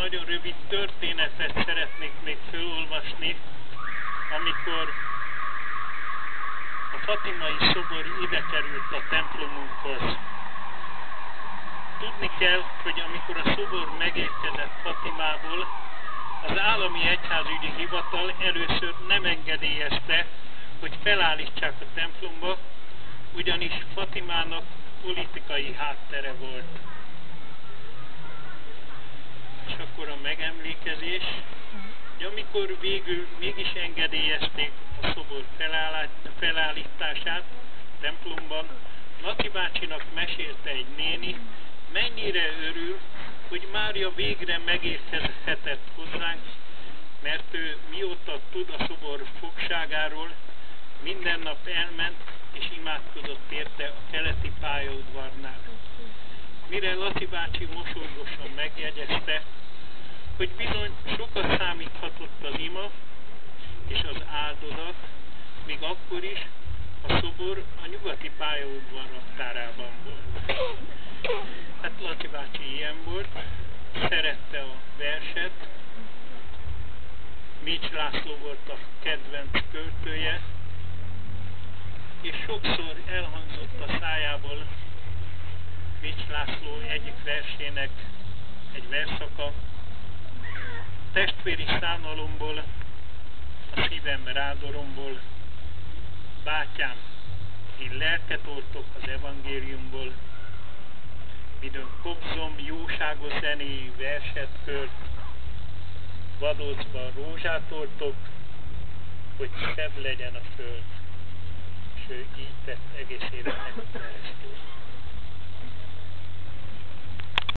nagyon rövid történetet szeretnék még felolvasni, amikor a fatimai szobor ide került a templomunkhoz. Tudni kell, hogy amikor a szobor megérkezett Fatimából, az állami egyházügyi hivatal először nem engedélyezte, hogy felállítsák a templomba, ugyanis Fatimának politikai háttere volt. És akkor a megemlékezés, hogy amikor végül mégis engedélyezték a szobor felállítását a templomban, Laci bácsinak mesélte egy néni, mennyire örül, hogy Mária végre megérkezhetett hozzánk, mert ő mióta tud a szobor fogságáról, minden nap elment és imádkozott érte a keleti pályaudvarnál. Mire Laci bácsi mosolyosan megjegyezte, hogy bizony sokat számíthatott az ima és az áldozat, még akkor is a szobor a nyugati pályaudvar raktárában volt. Hát Laci bácsi ilyen volt, szerette a verset, Mécs László volt a kedvenc költője, és sokszor elhangzott a szájából Mécs László egyik versének egy verszaka, testvéri szánalomból, a szívem rádoromból, bátyám, én lelket oltok az evangéliumból, midőn kobzom jóságos zenéjű verset kört, vadócban rózsát oltok, hogy szebb legyen a föld, és ő így tett egész életnek keresztül.